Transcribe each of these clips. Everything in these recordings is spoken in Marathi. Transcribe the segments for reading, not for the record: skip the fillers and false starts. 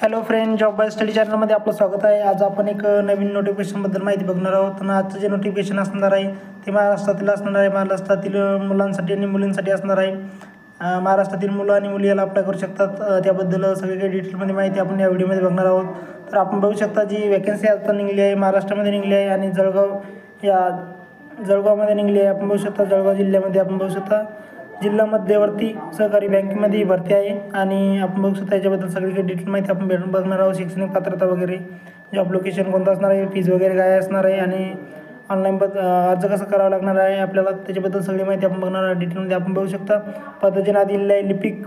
Hello friend, job by study चॅनलमध्ये आपलं स्वागत आहे. आज आपण एक नवीन नोटिफिकेशनबद्दल माहिती बघणार आहोत. आणि आजचं जे नोटिफिकेशन असणार आहे ते महाराष्ट्रातील असणार आहे. महाराष्ट्रातील मुलांसाठी आणि मुलींसाठी असणार आहे. महाराष्ट्रातील मुलं आणि मुली याला अप्लाय करू शकतात. त्याबद्दल सगळी काही डिटेलमध्ये माहिती आपण या व्हिडिओमध्ये बघणार आहोत. तर आपण बघू शकता जी वॅकन्सी आता निघली आहे महाराष्ट्रामध्ये निघली आहे आणि जळगावमध्ये निघली आहे. आपण बघू शकता जळगाव जिल्ह्यामध्ये आपण बघू शकता जिल्हा मध्यवर्ती सहकारी बँकेमध्ये भरती आहे. आणि आपण बघू शकता याच्याबद्दल सगळी काही डिटेल माहिती आपण भेटून बघणार आहोत. शैक्षणिक पात्रता वगैरे, जॉब लोकेशन कोणतं असणार आहे, फीज वगैरे काय असणार आहे आणि ऑनलाईन अर्ज कसं करावं लागणार आहे आपल्याला, त्याच्याबद्दल सगळी माहिती आपण बघणार आहे डिटेलमध्ये. आपण बघू शकता पदाचे नाव दिलेलं आहे लिपिक.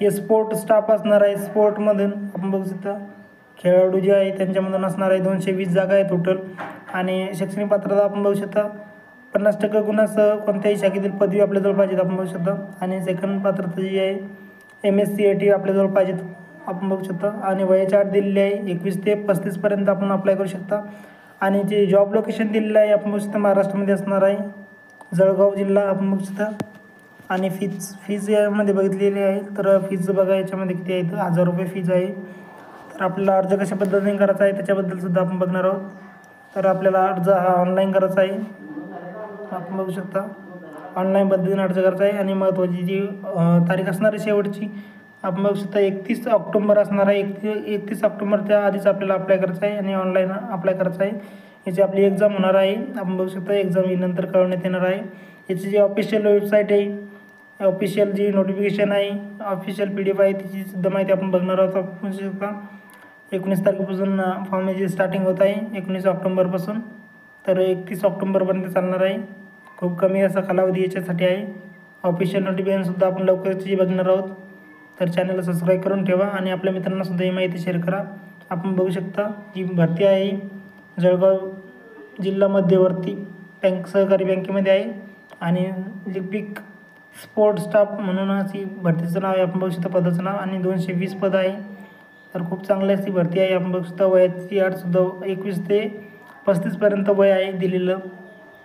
हे स्पोर्ट स्टाफ असणार आहे. स्पोर्टमधून आपण बघू शकता खेळाडू जे आहे त्यांच्यामधून असणार आहे. 220 जागा आहे टोटल. आणि शैक्षणिक पात्रता आपण बघू शकता 50% गुणासह कोणत्याही शाखेतील पदवी आपल्याजवळ पाहिजेत आपण बघू शकता. आणि सेकंड पात्रता जी आहे MSc आपल्याजवळ पाहिजेत आपण बघू शकता. आणि वयाची अट दिलेली आहे 21 ते 35पर्यंत आपण अप्लाय करू शकता. आणि जे जॉब लोकेशन दिलेलं आहे आपण बघू शकता महाराष्ट्रामध्ये असणार आहे, जळगाव जिल्हा आपण बघू शकता. आणि फीज यामध्ये बघितलेली आहे. तर फीज बघा याच्यामध्ये किती आहे, 1000 रुपये फीज आहे. तर आपल्याला अर्ज कशा पद्धतीने करायचा आहे त्याच्याबद्दलसुद्धा आपण बघणार आहोत. तर आपल्याला अर्ज हा ऑनलाईन करायचा आहे. आपण बघू शकता ऑनलाईन पद्धतीने अर्ज करायचा आहे. आणि महत्त्वाची जी तारीख असणार आहे शेवटची आपण बघू शकता 31 ऑक्टोबर असणार आहे. 31 ऑक्टोबरच्या आधीच आपल्याला अप्लाय करायचं आहे आणि ऑनलाईन अप्लाय करायचं आहे. याची आपली एक्झाम होणार आहे. आपण बघू शकता एक्झाम ही नंतर कळवण्यात येणार आहे. याची जी ऑफिशियल वेबसाईट आहे, ऑफिशियल जी नोटिफिकेशन आहे, ऑफिशियल PDF आहे, त्याची सुद्धा माहिती आपण बघणार आहोत. आपण बघू शकता 19 तारखेपासून फॉर्मची स्टार्टिंग होत आहे, 19 ऑक्टोबरपासून. तर 31 ऑक्टोबरपर्यंत चालणार आहे. खूप कमी असा कालावधी याच्यासाठी आहे. ऑफिशियल नोटिफिकेशनसुद्धा आपण लवकरच बघणार आहोत. तर चॅनलला सबस्क्राईब करून ठेवा आणि आपल्या मित्रांनासुद्धा ही माहिती शेअर करा. आपण बघू शकता ही भरती आहे जळगाव जिल्हा मध्यवर्ती सहकारी बँकेमध्ये आहे. आणि लिपिक स्पोर्ट स्टाफ म्हणून अशी भरतीचं नाव आहे. आपण बघू शकता पदाचं नाव. आणि 220 पद आहे. तर खूप चांगली अशी भरती आहे. आपण बघू शकता वयाची अटसुद्धा 21 ते 35पर्यंत वय आहे दिलेलं.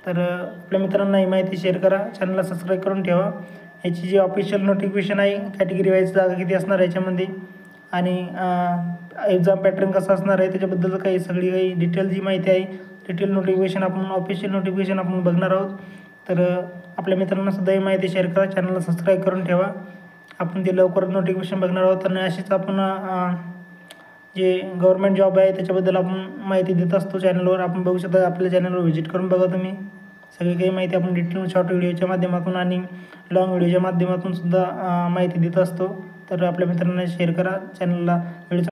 तर आपल्या मित्रांना ही माहिती शेअर करा, चॅनलला सबस्क्राईब करून ठेवा. याची जी ऑफिशियल नोटिफिकेशन आहे कॅटेगरी वाईज जागा किती असणार याच्यामध्ये आणि एक्झाम पॅटर्न कसं असणार आहे त्याच्याबद्दल सगळी काही डिटेल जी माहिती आहे, डिटेल नोटिफिकेशन आपण ऑफिशियल नोटिफिकेशन आपण बघणार आहोत. तर आपल्या मित्रांनासुद्धा ही माहिती शेअर करा, चॅनलला सबस्क्राईब करून ठेवा. आपण ते लवकरच नोटिफिकेशन बघणार आहोत. आणि अशीच आपण जे गव्हर्नमेंट जॉब आहे त्याच्याबद्दल आपण माहिती देत असतो चॅनलवर. आपण बघू शकता आपल्या चॅनलवर व्हिजिट करून बघा तुम्ही. सगळी काही माहिती आपण डिटेल शॉर्ट व्हिडिओच्या माध्यमातून आणि लॉंग व्हिडिओच्या माध्यमातून सुद्धा माहिती देत असतो. तर आपल्या मित्रांना शेअर करा, चॅनलला व्हिडिओ